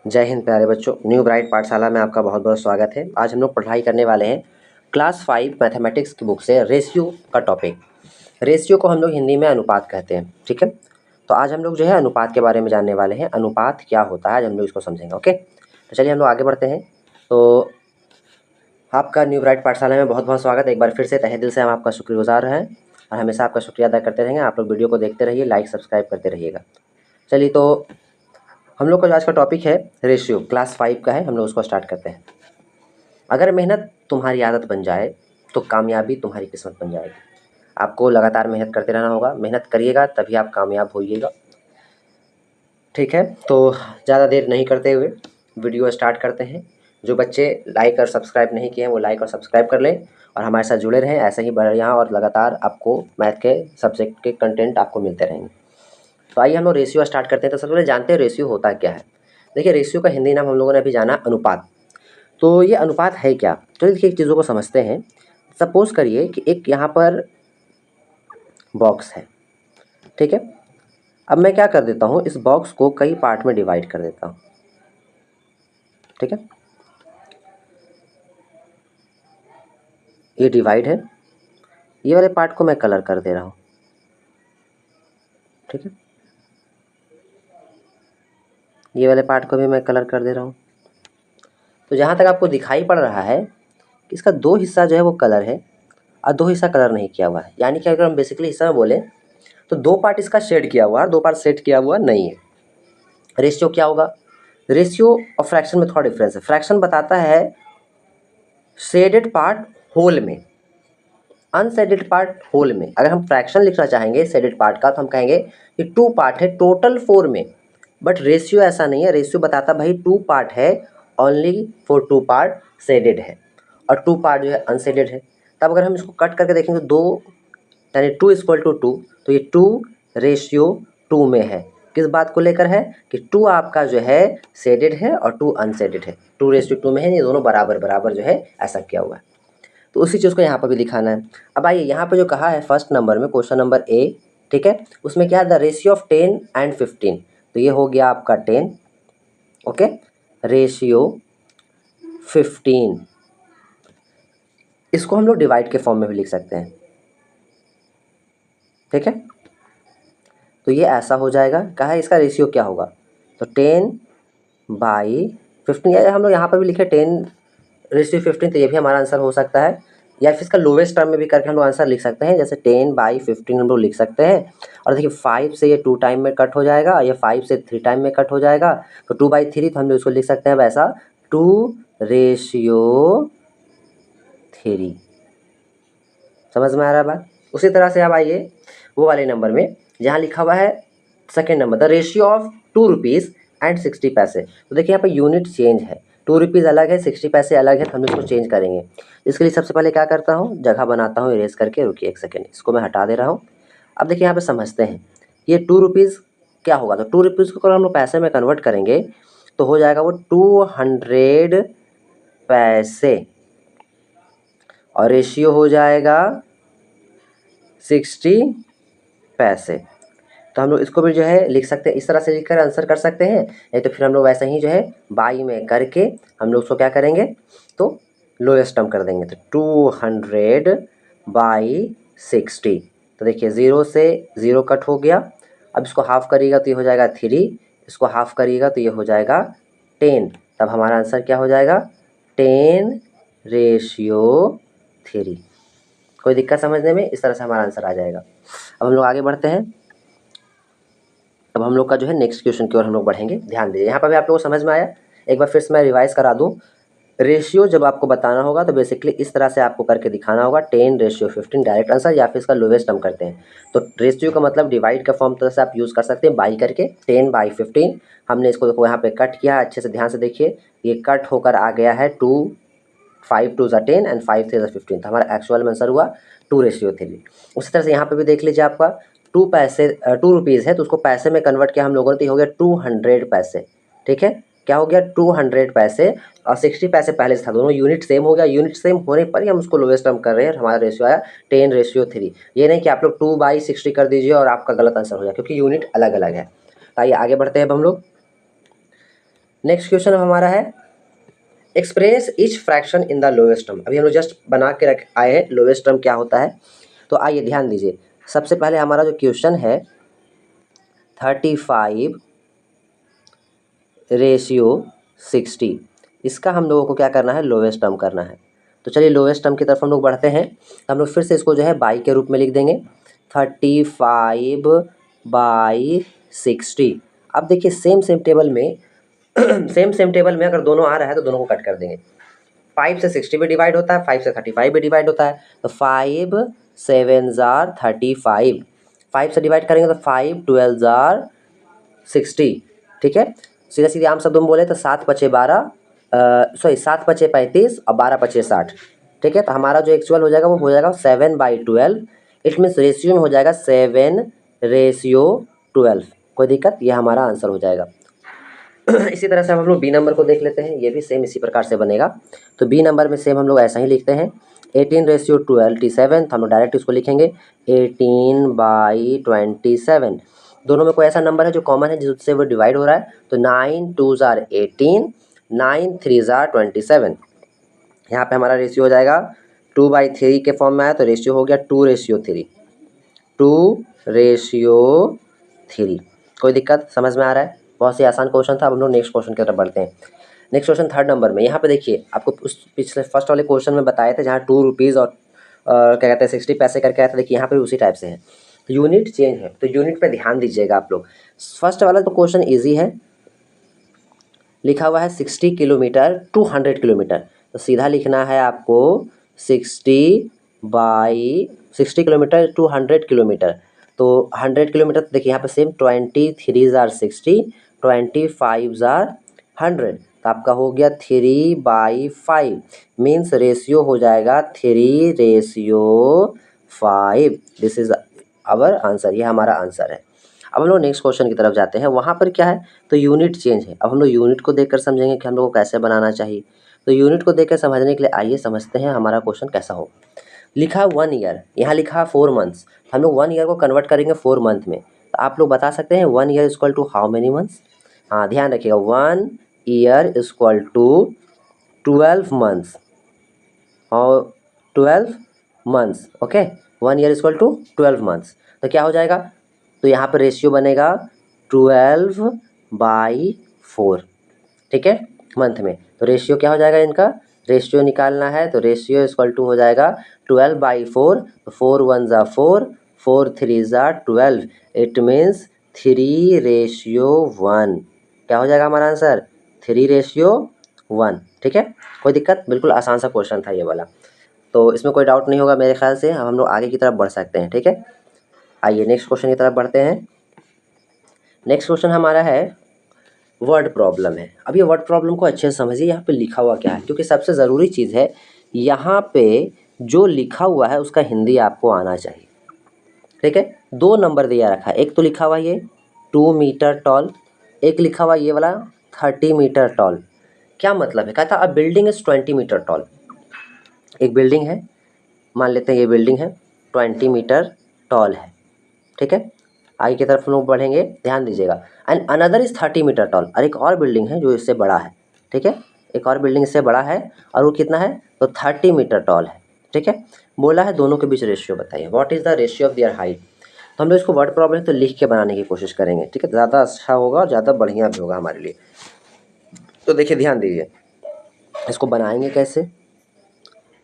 जय हिंद प्यारे बच्चों, न्यू ब्राइट पाठशाला में आपका बहुत बहुत स्वागत है। आज हम लोग पढ़ाई करने वाले हैं क्लास 5 मैथमेटिक्स की बुक से रेशियो का टॉपिक। रेशियो को हम लोग हिंदी में अनुपात कहते हैं, ठीक है। तो आज हम लोग जो है अनुपात के बारे में जानने वाले हैं। अनुपात क्या होता है आज हम लोग इसको समझेंगे, ओके। तो चलिए हम लोग आगे बढ़ते हैं। तो आपका न्यू ब्राइट पाठशाला में बहुत बहुत स्वागत है। एक बार फिर से तहे दिल से हम आपका शुक्रगुजार हैं और हमेशा आपका शुक्रिया अदा करते रहेंगे। आप लोग वीडियो को देखते रहिए, लाइक सब्सक्राइब करते रहिएगा। चलिए, तो हम लोग का जो आज का टॉपिक है रेशियो, क्लास 5 का है। हम लोग उसको स्टार्ट करते हैं। अगर मेहनत तुम्हारी आदत बन जाए तो कामयाबी तुम्हारी किस्मत बन जाएगी। आपको लगातार मेहनत करते रहना होगा। मेहनत करिएगा तभी आप कामयाब होइएगा, ठीक है। तो ज़्यादा देर नहीं करते हुए वीडियो स्टार्ट करते हैं। जो बच्चे लाइक और सब्सक्राइब नहीं किए हैं वो लाइक और सब्सक्राइब कर लें और हमारे साथ जुड़े रहें। ऐसे ही बढ़िया और लगातार आपको मैथ के सब्जेक्ट के कंटेंट आपको मिलते रहेंगे। तो आइए हम लोग रेशियो स्टार्ट करते हैं। तो सबसे पहले जानते हैं रेशियो होता क्या है। देखिए, रेशियो का हिंदी नाम हम लोगों ने अभी जाना अनुपात। तो ये अनुपात है क्या, चलिए देखिए चीज़ों को समझते हैं। सपोज करिए कि एक यहाँ पर बॉक्स है, ठीक है। अब मैं क्या कर देता हूँ, इस बॉक्स को कई पार्ट में डिवाइड कर देता हूँ, ठीक है। ये डिवाइड है, ये वाले पार्ट को मैं कलर कर दे रहा हूँ, ठीक है। ये वाले पार्ट को भी मैं कलर कर दे रहा हूँ। तो जहाँ तक आपको दिखाई पड़ रहा है कि इसका 2 हिस्सा जो है वो कलर है और 2 हिस्सा कलर नहीं किया हुआ है। यानी कि अगर हम बेसिकली हिस्सा में बोलें तो 2 पार्ट इसका शेड किया हुआ है और 2 पार्ट सेट किया हुआ नहीं है। रेशियो क्या होगा? रेशियो और फ्रैक्शन में थोड़ा डिफरेंस है। फ्रैक्शन बताता है शेडेड पार्ट होल में, अनशेडेड पार्ट होल में। अगर हम फ्रैक्शन लिखना चाहेंगे शेडेड पार्ट का तो हम कहेंगे कि 2 पार्ट है टोटल 4 में। बट रेशियो ऐसा नहीं है। रेशियो बताता भाई 2 पार्ट है ओनली फॉर 2 पार्ट शेडेड है और 2 पार्ट जो है अनशेडेड है। तब अगर हम इसको कट करके देखेंगे तो 2 यानी 2 इक्वल टू 2, तो ये 2 रेशियो 2 में है। किस बात को लेकर है कि 2 आपका जो है शेडेड है और 2 अनशेडेड है। 2 रेशियो 2 में है, ये दोनों बराबर बराबर जो है ऐसा किया हुआ है। तो उसी चीज़ को यहाँ पर भी दिखाना है। अब आइए यहाँ पे जो कहा है फर्स्ट नंबर में, क्वेश्चन नंबर ए, ठीक है। उसमें क्या है, द रेशियो ऑफ 10 एंड 15। तो ये हो गया आपका 10, ओके, रेशियो 15। इसको हम लोग डिवाइड के फॉर्म में भी लिख सकते हैं, ठीक है। तो ये ऐसा हो जाएगा। कहा है इसका रेशियो क्या होगा, तो 10/15। या हम लोग यहाँ पर भी लिखे 10:15, तो ये भी हमारा आंसर हो सकता है। या फिर इसका लोवेस्ट टर्म में भी करके हम लोग आंसर लिख सकते हैं, जैसे 10/15 हम लोग लिख सकते हैं। और देखिए 5 से ये 2 टाइम में कट हो जाएगा, ये 5 से 3 टाइम में कट हो जाएगा, तो 2/3। तो हम लोग इसको लिख सकते हैं वैसा 2/3। समझ में आ रहा है बात? उसी तरह से अब आइए वो वाले नंबर में जहाँ लिखा हुआ है second number, the ratio of 2 rupees and 60 पैसे। तो देखिए यहाँ पर यूनिट चेंज है, 2 रुपीज़ अलग है, 60 पैसे अलग है। तो हम इसको चेंज करेंगे। इसके लिए सबसे पहले क्या करता हूँ, जगह बनाता हूँ इरेज करके। रुकिए 1 सेकेंड, इसको मैं हटा दे रहा हूँ। अब देखिए यहाँ पे समझते हैं ये 2 रुपीज़ क्या होगा। तो 2 रुपीज़ को अगर हम लोग पैसे में कन्वर्ट करेंगे तो हो जाएगा वो 200 पैसे और रेशियो हो जाएगा 60 पैसे। तो हम लोग इसको भी जो है लिख सकते हैं, इस तरह से लिखकर आंसर कर सकते हैं। नहीं तो फिर हम लोग वैसे ही जो है बाई में करके हम लोग उसको क्या करेंगे, तो लोएस्ट टर्म कर देंगे। तो 200/60। तो देखिए 0 से 0 कट हो गया। अब इसको हाफ करिएगा तो ये हो जाएगा 3, इसको हाफ करिएगा तो ये हो जाएगा 10। तब हमारा आंसर क्या हो जाएगा, 10/3। कोई दिक्कत समझने में? इस तरह से हमारा आंसर आ जाएगा। अब हम लोग आगे बढ़ते हैं। अब हम लोग का जो है नेक्स्ट क्वेश्चन की ओर हम लोग बढ़ेंगे। ध्यान दीजिए, यहाँ पर भी आप लोगों को समझ में आया? एक बार फिर से मैं रिवाइज करा दूँ। रेशियो जब आपको बताना होगा तो बेसिकली इस तरह से आपको करके दिखाना होगा, 10/15 डायरेक्ट आंसर, या फिर इसका लोवेस्ट हम करते हैं। तो रेशियो का मतलब डिवाइड का फॉर्म तरह से आप यूज़ कर सकते हैं, बाई करके 10/15। हमने इसको देखो यहाँ पे कट किया, अच्छे से ध्यान से देखिए। ये कट होकर आ गया है 2, 5 2 ज़ा 10 एंड 5 3 ज़ा 15। तो हमारा एक्चुअल में आंसर हुआ 2/3। उसी तरह से यहाँ पे भी देख लीजिए, आपका 2 रुपीज़ है तो उसको पैसे में कन्वर्ट किया हम लोगों ने, तो हो गया 200 पैसे, ठीक है। क्या हो गया, 200 पैसे और 60 पैसे पहले से था। दोनों यूनिट सेम हो गया। यूनिट सेम होने पर ही हम उसको लोवेस्ट टर्म कर रहे हैं। हमारा रेशियो आया 10/3। ये नहीं कि आप लोग 2/60 कर दीजिए और आपका गलत आंसर हो जाए, क्योंकि यूनिट अलग अलग है। तो आइए आगे बढ़ते हैं अब हम लोग। नेक्स्ट क्वेश्चन हमारा है express each fraction in the lowest term. अभी हम लोग जस्ट बना के रख आए हैं लोएस्ट टर्म क्या होता है। तो आइए ध्यान दीजिए, सबसे पहले हमारा जो क्वेश्चन है 35/60, इसका हम लोगों को क्या करना है, लोएस्ट टर्म करना है। तो चलिए लोएस्ट टर्म की तरफ हम लोग बढ़ते हैं। हम लोग फिर से इसको जो है बाई के रूप में लिख देंगे 35/60। अब देखिए सेम टेबल में सेम टेबल में अगर दोनों आ रहा है तो दोनों को कट कर देंगे। 5 से 60 भी डिवाइड होता है, 5 से 35 भी डिवाइड होता है। तो 5 7 जार 35, 5 से डिवाइड करेंगे तो 5 12 जार 60। ठीक है, सीधा सीधे आम शब्द में बोले तो 7 पचे 12, 7 पचे 35 और 12 पचे 60। ठीक है, तो हमारा जो एक्चुअल हो जाएगा वो हो जाएगा 7/12। इट मीन्स रेशियो में हो जाएगा 7/12। कोई दिक्कत, ये हमारा आंसर हो जाएगा। इसी तरह से हम लोग बी नंबर को देख लेते हैं, ये भी सेम इसी प्रकार से बनेगा। तो बी नंबर में सेम हम लोग ऐसा ही लिखते हैं 18/27। तो हम लोग डायरेक्ट इसको लिखेंगे 18/27। दोनों में कोई ऐसा नंबर है जो कॉमन है जिससे वो डिवाइड हो रहा है। तो 9 2 जार 18, 9 3 जार 27। यहाँ पे हमारा रेशियो हो जाएगा 2/3 के फॉर्म में आया तो रेशियो हो गया 2/3, 2/3। कोई दिक्कत, समझ में आ रहा है। बहुत ही आसान क्वेश्चन था। अब हम लोग नेक्स्ट क्वेश्चन की तरफ बढ़ते हैं। नेक्स्ट क्वेश्चन 3rd नंबर में, यहाँ पे देखिए आपको उस पिछले फर्स्ट वाले क्वेश्चन में बताए थे जहाँ 2 रुपीज़ और क्या कहते हैं 60 पैसे करके आया था। देखिए यहाँ पे उसी टाइप से है, यूनिट चेंज है तो यूनिट पे ध्यान दीजिएगा आप लोग। फर्स्ट वाला तो क्वेश्चन ईजी है, लिखा हुआ है 60 किलोमीटर टू 100 किलोमीटर। तो सीधा लिखना है आपको 60 किलोमीटर टू 100 किलोमीटर। तो 100 किलोमीटर तो देखिए यहाँ पे सेम 23 जार 60, 25 जार 100। तो आपका हो गया 3/5, मीन्स रेशियो हो जाएगा 3/5। दिस इज आवर आंसर, ये हमारा आंसर है। अब हम लोग नेक्स्ट क्वेश्चन की तरफ जाते हैं। वहाँ पर क्या है, तो यूनिट चेंज है। अब हम लोग यूनिट को देखकर समझेंगे कि हम लोग को कैसे बनाना चाहिए। तो यूनिट को देखकर समझने के लिए आइए समझते हैं हमारा क्वेश्चन कैसा हो। लिखा 1 ईयर, यहाँ लिखा 4 मंथ्स। हम लोग 1 ईयर को कन्वर्ट करेंगे 4 मंथ में। तो आप लोग बता सकते हैं 1 year equal to how many months. हाँ ध्यान रखिएगा, 1 ईयर इक्वल टू 12 मंथ्स और 12 months. Okay, 1 year equal to 12 months. तो क्या हो जाएगा, तो यहाँ पर रेशियो बनेगा 12/4। ठीक है, मंथ में। तो रेशियो क्या हो जाएगा, इनका रेशियो निकालना है। तो रेशियो इक्वल टू हो जाएगा 12/4। 4 1 ज़ा 4, 4 3 ज़ा 12। It means 3/1। क्या हो जाएगा हमारा आंसर, 3/1। ठीक है, कोई दिक्कत, बिल्कुल आसान सा क्वेश्चन था ये वाला। तो इसमें कोई डाउट नहीं होगा मेरे ख्याल से। हम लोग आगे की तरफ बढ़ सकते हैं। ठीक है, आइए नेक्स्ट क्वेश्चन की तरफ बढ़ते हैं। नेक्स्ट क्वेश्चन हमारा है वर्ड प्रॉब्लम है। अब ये वर्ड प्रॉब्लम को अच्छे से समझिए, यहाँ पे लिखा हुआ क्या है, क्योंकि सबसे ज़रूरी चीज़ है यहाँ पे जो लिखा हुआ है उसका हिंदी आपको आना चाहिए। ठीक है, 2 नंबर दिया रखा है, एक तो लिखा हुआ ये 2 मीटर टॉल, एक लिखा हुआ ये वाला 30 मीटर टॉल। क्या मतलब है, कहता अ बिल्डिंग इज़ 20 मीटर टॉल। एक बिल्डिंग है, मान लेते हैं ये बिल्डिंग है 20 मीटर टॉल है। ठीक है, आगे की तरफ हम लोग बढ़ेंगे, ध्यान दीजिएगा। And another is 30 meter tall, और एक और बिल्डिंग है जो इससे बड़ा है। ठीक है, एक और बिल्डिंग इससे बड़ा है और वो कितना है, तो 30 मीटर टॉल है। ठीक है, बोला है दोनों के बीच रेशियो बताइए, what is the ratio of their height. तो हम लोग इसको वर्ड प्रॉब्लम तो लिख के बनाने की कोशिश करेंगे। ठीक है, ज़्यादा अच्छा होगा और ज़्यादा बढ़िया भी होगा हमारे लिए। तो देखिए ध्यान दीजिए, इसको बनाएंगे कैसे,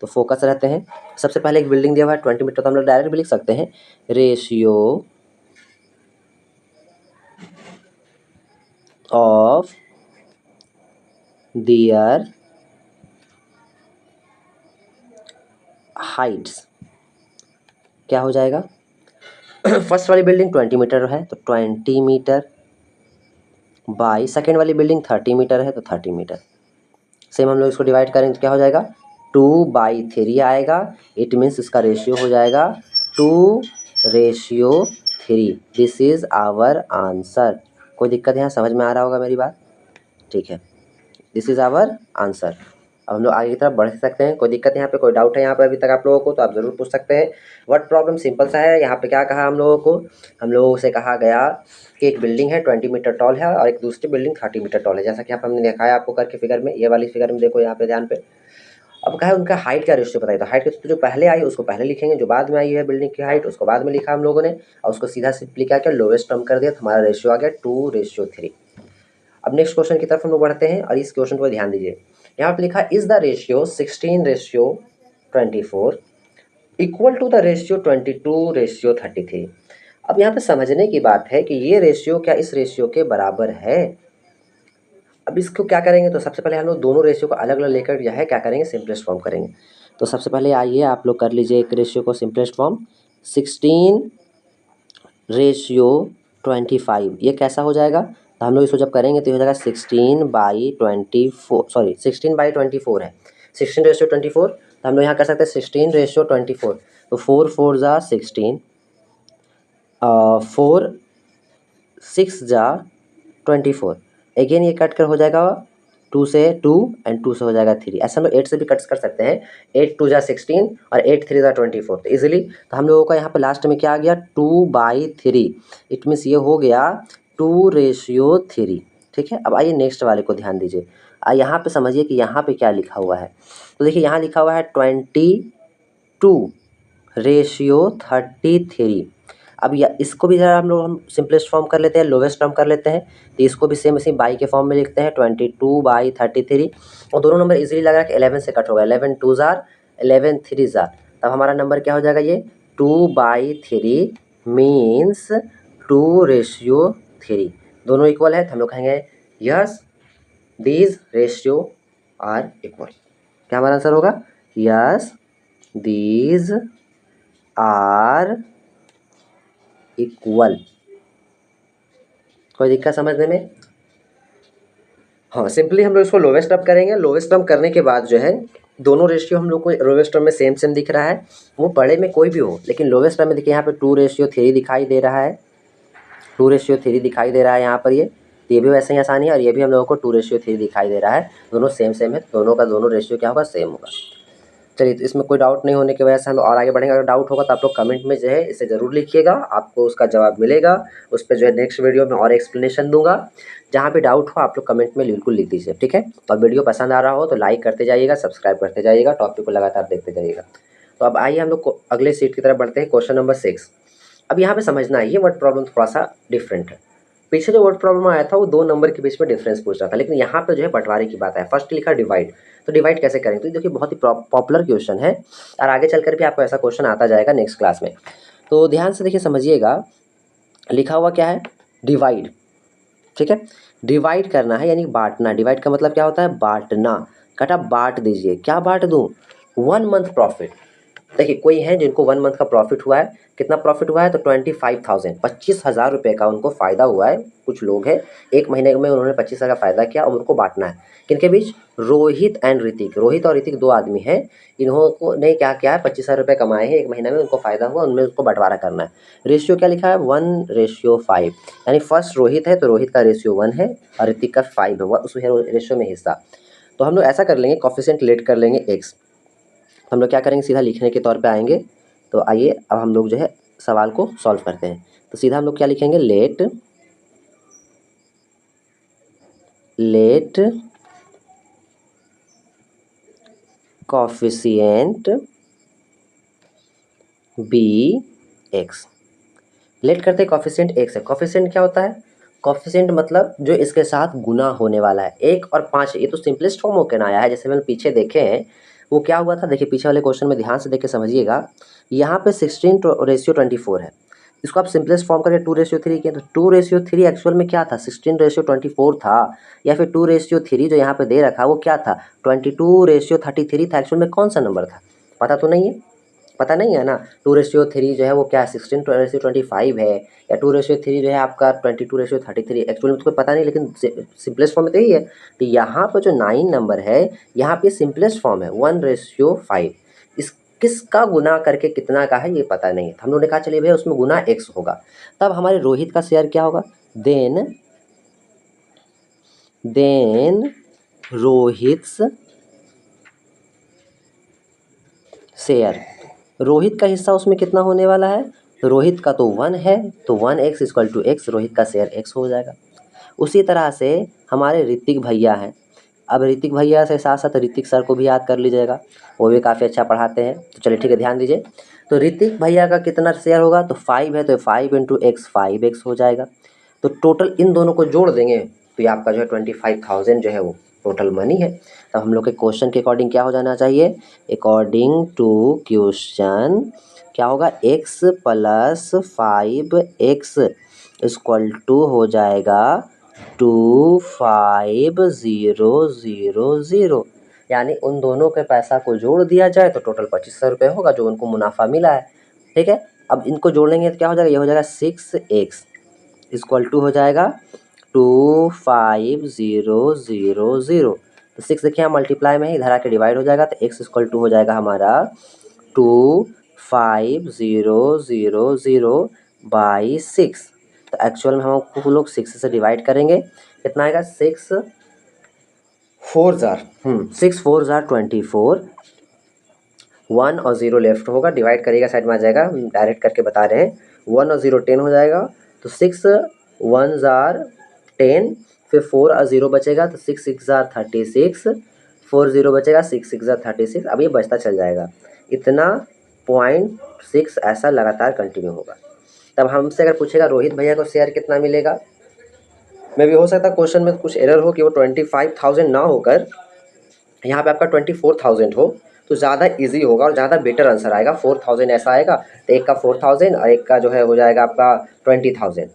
तो फोकस रहते हैं। सबसे पहले एक बिल्डिंग दिया हुआ है 20 मीटर, तो हम लोग डायरेक्ट भी लिख सकते हैं रेशियो ऑफ देयर हाइट्स। क्या हो जाएगा, फर्स्ट वाली बिल्डिंग 20 मीटर है तो 20 मीटर बाई, सेकेंड वाली बिल्डिंग 30 मीटर है तो 30 मीटर। सेम हम लोग इसको डिवाइड करेंगे तो क्या हो जाएगा, 2/3 आएगा। इट मीन्स इसका रेशियो हो जाएगा 2/3। This is our answer. कोई दिक्कत यहाँ, समझ में आ रहा होगा मेरी बात। ठीक है, दिस इज़ आवर आंसर। अब हम लोग आगे की तरफ बढ़ सकते हैं। कोई दिक्कत यहाँ पे, कोई डाउट है यहाँ पे अभी तक आप लोगों को, तो आप ज़रूर पूछ सकते हैं। व्हाट प्रॉब्लम सिंपल सा है। यहाँ पे क्या कहा हम लोगों को, हम लोगों से कहा गया कि एक बिल्डिंग है 20 मीटर टॉल है और एक दूसरी बिल्डिंग 30 मीटर टॉल है। जैसा कि यहाँ पे हमने दिखाया आपको करके फिगर में, ये वाली फिगर में देखो यहाँ पे ध्यान पे। अब कहा है उनका हाइट का रेशियो बताइए, तो हाइट का जो पहले आई उसको पहले लिखेंगे, जो बाद में आई है बिल्डिंग की हाइट उसको बाद में लिखा हम लोगों ने, और उसको सीधा सिंपली क्या किया, लोवेस्ट टर्म कर दिया, तो हमारा रेशियो आ गया 2:3। अब नेक्स्ट क्वेश्चन की तरफ हम लोग बढ़ते हैं और इस क्वेश्चन को ध्यान दीजिए। यहाँ पे लिखा is the ratio 16:24 equal to the ratio 22:33। अब यहाँ पे समझने की बात है कि ये रेशियो क्या इस रेशियो के बराबर है। अब इसको क्या करेंगे, तो सबसे पहले हम लोग दोनों रेशियो को अलग अलग लेकर जो है क्या करेंगे, सिंपलेस्ट फॉर्म करेंगे। तो सबसे पहले आइए आप लोग कर लीजिए एक रेशियो को सिंपलेस्ट फॉर्म, 16:25। ये कैसा हो जाएगा, तो हम लोग इसको जब करेंगे तो हो जाएगा 16/24, सॉरी 16/24 है, 16:24। तो हम लोग यहाँ कर सकते हैं 16:24, तो 4 4 जा 16, 4 6 जा 24, अगेन ये कट कर हो जाएगा 2 से 2 एंड 2 से हो जाएगा 3। ऐसा हम लोग 8 से भी कट कर सकते हैं, 8 2 जा 16 और 8 3 जा 24, तो ईजिली। तो हम लोगों का यहाँ पे लास्ट में क्या आ गया 2/3, इट मीन्स ये हो गया 2:3। ठीक है। अब आइए नेक्स्ट वाले को ध्यान दीजिए। यहाँ पे समझिए कि यहाँ पे क्या लिखा हुआ है। तो देखिए यहाँ लिखा हुआ है 22:33। अब या इसको भी ज़रा हम सिंपलेस्ट फॉर्म कर लेते हैं, लोवेस्ट टर्म कर लेते हैं। तो इसको भी सेम इसी बाई के फॉर्म में लिखते हैं 22/33, और दोनों नंबर इजीली लगा कि 11 से कट होगा, 11 2 जार 11 3 जार, तब हमारा नंबर क्या हो जाएगा, ये 2/3 मीन्स 2:3। दोनों इक्वल है, तो हम लोग कहेंगे yes these ratio are equal. क्या हमारा आंसर होगा, यस दीज आर इक्वल। कोई दिक्कत समझने में? हाँ, सिंपली हम लोग इसको लोवेस्ट टर्म करेंगे। लोवेस्ट टर्म करने के बाद जो है दोनों रेशियो हम लोग को लोवेस्ट टर्म में सेम सेम दिख रहा है, वो बड़े में कोई भी हो, लेकिन लोवेस्ट टर्म में देखिए यहाँ पे 2:3 दिखाई दे रहा है, 2:3 दिखाई दे रहा है यहाँ पर। ये भी वैसे ही आसानी है, और ये भी हम लोगों को 2:3 दिखाई दे रहा है। दोनों सेम सेम है, दोनों का दोनों रेशियो क्या होगा, सेम होगा। चलिए, तो इसमें कोई डाउट नहीं होने की वजह से हम और आगे बढ़ेंगे। अगर डाउट होगा तो आप लोग कमेंट में जो है इसे ज़रूर लिखिएगा, आपको उसका जवाब मिलेगा। उस पर जो है नेक्स्ट वीडियो में और एक्सप्लेनेशन दूंगा। जहाँ भी डाउट हो आप लोग कमेंट में बिल्कुल लिख दीजिए, ठीक है। और वीडियो पसंद आ रहा हो तो लाइक करते जाइएगा, सब्सक्राइब करते जाइएगा, टॉपिक को लगातार देखते जाइएगा। तो अब आइए हम लोग अगले सीट की तरफ बढ़ते हैं, क्वेश्चन नंबर 6। अब यहाँ पे समझना है, ये वर्ड प्रॉब्लम थोड़ा सा डिफरेंट है। पीछे जो वर्ड प्रॉब्लम आया था वो 2 नंबर के बीच में डिफरेंस पूछ रहा था, लेकिन यहाँ पे जो है बंटवारे की बात है। फर्स्ट लिखा डिवाइड, तो डिवाइड कैसे करेंगे, तो देखिए बहुत ही पॉपुलर क्वेश्चन है, और आगे चलकर भी आपको ऐसा क्वेश्चन आता जाएगा नेक्स्ट क्लास में। तो ध्यान से देखिए समझिएगा, लिखा हुआ क्या है, डिवाइड। ठीक है, डिवाइड करना है यानी बांटना। डिवाइड का मतलब क्या होता है, बांटना। कटा बांट दीजिए, क्या बांट दूँ, 1 मंथ प्रॉफिट। देखिए कोई है जिनको 1 मंथ का प्रॉफिट हुआ है, कितना प्रॉफिट हुआ है, तो 25,000, 25,000 रुपये का उनको फ़ायदा हुआ है। कुछ लोग हैं 1 महीने में उन्होंने 25,000 का फ़ायदा किया और उनको बांटना है। किनके बीच, रोहित एंड ऋतिक। रोहित और ऋतिक 2 आदमी हैं, इन्हों ने क्या किया है, 25,000 रुपये कमाए हैं 1 महीने में, उनको फ़ायदा हुआ, उनमें उसको बंटवारा करना है। रेशियो क्या लिखा है, 1:5, यानी फर्स्ट रोहित है तो रोहित का रेशियो 1 है और ऋतिक का 5 है, उस रेशियो में हिस्सा। तो हम लोग ऐसा कर लेंगे, कोफिशिएंट लेट कर लेंगे x। हम लोग क्या करेंगे, सीधा लिखने के तौर पे आएंगे। तो आइए अब हम लोग जो है सवाल को सॉल्व करते हैं। तो सीधा हम लोग क्या लिखेंगे, let coefficient be x। Let करते हैं, कोफिशिएंट x है। कोफिशिएंट क्या होता है, कोफिशिएंट मतलब जो इसके साथ गुना होने वाला है। 1 और 5, ये तो सिंपलेस्ट फॉर्म होकर ना आया है, जैसे मैंने पीछे देखे हैं वो क्या हुआ था। देखिए पीछे वाले क्वेश्चन में ध्यान से देख के समझिएगा, यहाँ पे 16:24 है, इसको आप सिंपलेस्ट फॉर्म करके 2:3 किए, तो 2:3 एक्चुअल में क्या था, 16:24 था, या फिर 2:3 जो यहाँ पे दे रखा वो क्या था, 22:33 था। एक्चुअल में कौन सा नंबर था, पता तो नहीं है, पता नहीं है ना। 2:3 जो है वो क्या है, 16:25 है, या 2:3 जो है आपका 22:33। एक्चुअली मुझको पता नहीं, लेकिन सिंपलेस्ट फॉर्म में तो यही है। तो यहाँ पर जो 9 नंबर है, यहाँ पे सिंपलेस्ट फॉर्म है 1:5। इस किसका गुना करके कितना का है ये पता नहीं है। हम लोगों ने कहा चलिए भैया उसमें गुना x होगा, तब हमारे रोहित का शेयर क्या होगा, देन रोहित्स शेयर, रोहित का हिस्सा उसमें कितना होने वाला है, तो रोहित का तो 1 है, तो 1x equal to x, Rohit का शेयर x हो जाएगा। उसी तरह से हमारे ऋतिक भैया हैं, अब ऋतिक भैया से साथ साथ ऋतिक सर को भी याद कर लीजिएगा, वो भी काफ़ी अच्छा पढ़ाते हैं। तो चलिए ठीक है, ध्यान दीजिए। तो ऋतिक भैया का कितना शेयर होगा, तो 5 है, तो 5 इंटू एक्स 5x हो जाएगा। तो टोटल इन दोनों को जोड़ देंगे तो ये आपका जो है 25,000 जो है वो टोटल मनी है। तब हम लोग के क्वेश्चन के अकॉर्डिंग क्या हो जाना चाहिए, अकॉर्डिंग टू क्वेश्चन क्या होगा, x plus 5x equal to हो जाएगा 25,000, यानी उन दोनों के पैसा को जोड़ दिया जाए तो टोटल 2500 रुपये होगा जो उनको मुनाफा मिला है। ठीक है, अब इनको जोड़ेंगे तो क्या हो जाएगा, ये हो जाएगा 6x इक्वल टू हो जाएगा 25,000। तो 6 देखिए यहाँ मल्टीप्लाई में ही इधर आके डिवाइड हो जाएगा, तो x इक्वल टू हो जाएगा हमारा 25,000 बाई 6। तो एक्चुअल में हम लोग 6 से डिवाइड करेंगे, कितना आएगा, 6 4 जार 24, 1 और 0 लेफ्ट होगा, डिवाइड करिएगा साइड में आ जाएगा, डायरेक्ट करके बता रहे हैं। 1 और 0 10 हो जाएगा, तो 6 1 जार 10, फिर 4 और 0 बचेगा, तो 6 6 जार 36, 4 0 बचेगा, 6 6 जार 36। अब ये बचता चल जाएगा, इतना 0.6 ऐसा लगातार कंटिन्यू होगा। तब हमसे अगर पूछेगा रोहित भैया को शेयर कितना मिलेगा, मे भी हो सकता है क्वेश्चन में कुछ एरर हो कि वो 25,000 ना होकर यहाँ पे आपका 24,000 हो, तो ज़्यादा इजी होगा और ज़्यादा बेटर आंसर आएगा। 4,000 ऐसा आएगा, तो एक का 4,000 और एक का जो है हो जाएगा आपका 20,000।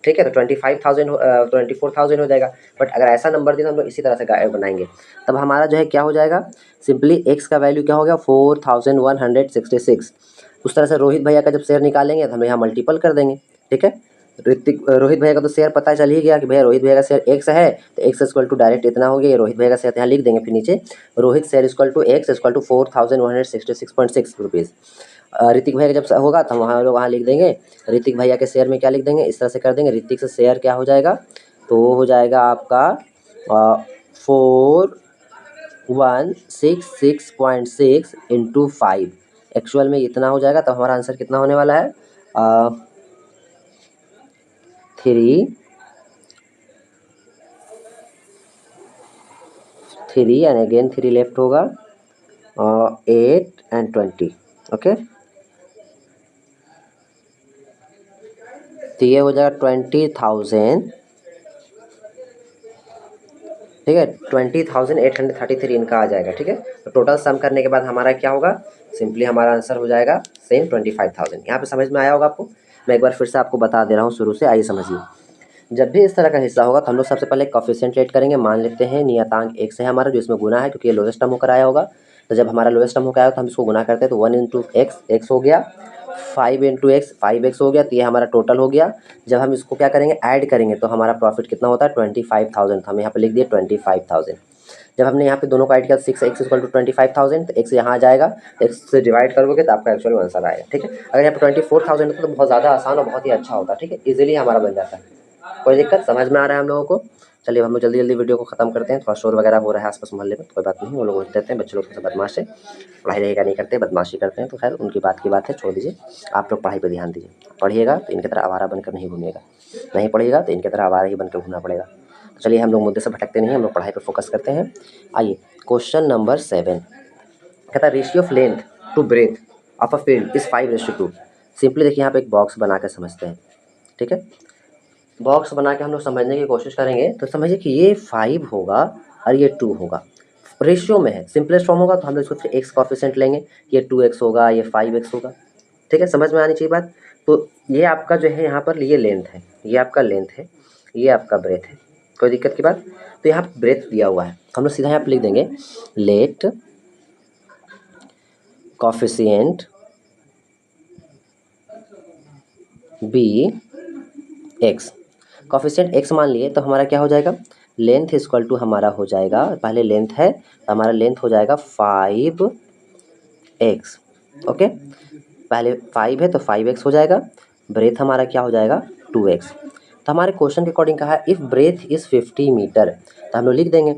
ठीक है, तो 25,000 24,000 हो जाएगा। बट अगर ऐसा नंबर दिया तो हम लोग इसी तरह से बनाएंगे। तब हमारा जो है क्या हो जाएगा, सिंपली एक्स का वैल्यू क्या हो गया, 4,166। उस तरह से रोहित भैया का जब शेयर निकालेंगे तो हम यहाँ मल्टीपल कर देंगे। ठीक है, रोहित भैया का तो शेयर पता चल ही गया कि भैया रोहित भैया का शेयर एक्स है, तो एक्स इक्वल टू डायरेक्ट इतना हो गया, ये रोहित भैया का शेयर यहाँ लिख देंगे, फिर नीचे Rohit share equal to x equal to 4,166.6 rupees. Hrithik भैया का जब होगा तो हम वहाँ लोग वहाँ लिख देंगे, ऋतिक भैया के शेयर में क्या लिख देंगे, इस तरह से कर देंगे, ऋतिक से शेयर क्या हो जाएगा, तो वो हो जाएगा आपका 4,166.6 इंटू 5, एक्चुअल में इतना हो जाएगा। तो हमारा आंसर कितना होने वाला है, 3 एंड अगेन 3 लेफ्ट होगा, 8 एंड 20। ओके, तो ये हो जाएगा 20,000। ठीक है, 20,833 इनका आ जाएगा। ठीक है, तो टोटल सम करने के बाद हमारा क्या होगा, सिंपली हमारा आंसर हो जाएगा सेम 25,000। यहाँ पे समझ में आया होगा आपको, मैं एक बार फिर से आपको बता दे रहा हूँ शुरू से, आइए समझिए। जब भी इस तरह का हिस्सा होगा तो हम लोग सबसे पहले कोफिशिएंट लेट करेंगे, मान लेते हैं नियतांक 1 से है हमारा, जो इसमें गुना है क्योंकि ये लोएस्ट टर्म होकर आया होगा। तो जब हमारा लोएस्ट टर्म होकर आया तो हम इसको गुना करते हैं, तो 1 इंटू एक्स हो गया, 5 इंटू एक्स 5x हो गया, तो ये हमारा टोटल हो गया। जब हम इसको क्या करेंगे, ऐड करेंगे, तो हमारा प्रॉफिट कितना होता है, 25,000। हम यहाँ पे लिख दिए 25,000। जब हमने यहाँ पे दोनों को ऐड किया 6x इक्वल टू 25,000, तो x यहाँ आ जाएगा, x से डिवाइड करोगे तो आपका एक्चुअल आंसर आएगा। ठीक है, अगर यहाँ पे 24,000 होता तो बहुत ज़्यादा आसान और बहुत ही अच्छा होता। ठीक है, इजीली हमारा बन जाता है। कोई दिक्कत, समझ में आ रहा है हम लोगों को। चलिए हम लोग जल्दी जल्दी वीडियो को खत्म करते हैं, थोड़ा शोर वगैरह हो रहा है आसपास मोहल्ले में, कोई बात नहीं, वो लोग होते रहते हैं, बच्चे लोग थोड़ा बदमाश है, पढ़ाई लिखाई नहीं करते, बदमाशी करते हैं, तो खैर उनकी बात है, छोड़ दीजिए। आप लोग पढ़ाई पर ध्यान दीजिए, पढ़िएगा तो इनकी तरह आवारा बनकर नहीं घूमिएगा, नहीं पढ़िएगा तो इनकी तरह आवारा ही बनकर घूमना पड़ेगा। तो चलिए हम लोग मुद्दे से भटकते नहीं, हम लोग पढ़ाई पर फोकस करते हैं। आइए क्वेश्चन नंबर 7 कहता है ratio of length to breadth of a field is 5:2। Simply देखिए यहाँ पे एक बॉक्स बना के समझते हैं। ठीक है, बॉक्स बना के हम लोग समझने की कोशिश करेंगे, तो समझिए कि ये 5 होगा और ये 2 होगा, रेशियो में है, सिंपलेस्ट फॉर्म होगा तो हम लोग इसको फिर एक्स कॉफिशिएंट लेंगे, ये 2x होगा, ये 5x होगा। ठीक है, समझ में आनी चाहिए बात। तो ये आपका जो है यहाँ पर ये लेंथ है, ये आपका लेंथ है, ये आपका ब्रेथ है, कोई दिक्कत की बात। तो यहाँ ब्रेथ दिया हुआ है, हम लोग सीधा यहाँ पर लिख देंगे let coefficient be x. Coefficient x मान लिए तो हमारा क्या हो जाएगा, लेंथ इक्वल टू हमारा हो जाएगा, पहले लेंथ है तो हमारा लेंथ हो जाएगा 5x। ओके, पहले 5 है तो 5x हो जाएगा, ब्रेथ हमारा क्या हो जाएगा 2x। तो हमारे क्वेश्चन के अकॉर्डिंग कहा है इफ़ ब्रेथ इज़ 50 मीटर, तो हम लोग लिख देंगे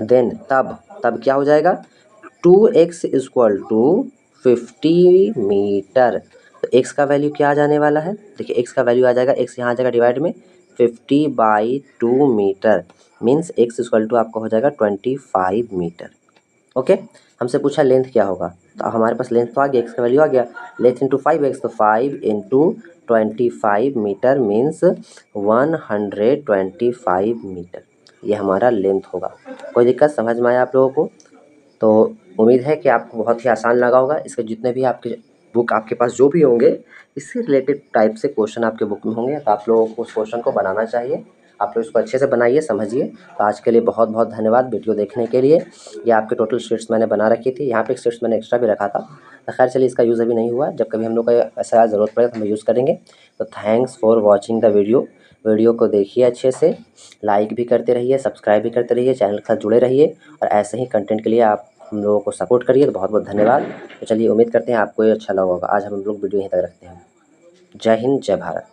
देन तब क्या हो जाएगा 2x इक्वल टू 50 मीटर। तो x का वैल्यू क्या आ जाने वाला है, देखिए x का वैल्यू आ जाएगा, x यहाँ आ जाएगा डिवाइड में 50/2 meter, means x equal to आपका हो जाएगा 25 मीटर। ओके, हमसे पूछा लेंथ क्या होगा, तो हमारे पास लेंथ तो आ गया, x का वैल्यू आ गया, लेंथ इंटू 5x, तो 5 इंटू 25 मीटर मीन्स 125 मीटर, ये हमारा लेंथ होगा। कोई दिक्कत समझ में आया आप लोगों को? तो उम्मीद है कि आपको बहुत ही आसान लगा होगा। इसके जितने भी आपके बुक आपके पास जो भी होंगे, इससे रिलेटेड टाइप से क्वेश्चन आपके बुक में होंगे, तो आप लोगों को उस क्वेश्चन को बनाना चाहिए। आप लोग इसको अच्छे से बनाइए, समझिए। तो आज के लिए बहुत बहुत धन्यवाद वीडियो देखने के लिए। ये आपके टोटल शीट्स मैंने बना रखी थी, यहाँ पे एक शीट्स मैंने एक्स्ट्रा भी रखा था, तो खैर चलिए इसका यूज़ अभी नहीं हुआ, जब कभी हम लोग का ऐसा ज़रूरत पड़े तो हम यूज़ करेंगे। तो thanks for watching the video को देखिए अच्छे से, लाइक भी करते रहिए, सब्सक्राइब भी करते रहिए, चैनल के साथ जुड़े रहिए, और ऐसे ही कंटेंट के लिए आप हम लोगों को सपोर्ट करिए। तो बहुत बहुत धन्यवाद। तो चलिए उम्मीद करते हैं आपको ये अच्छा लगा होगा। आज हम लोग वीडियो यहीं तक रखते हैं। जय हिंद, जय भारत।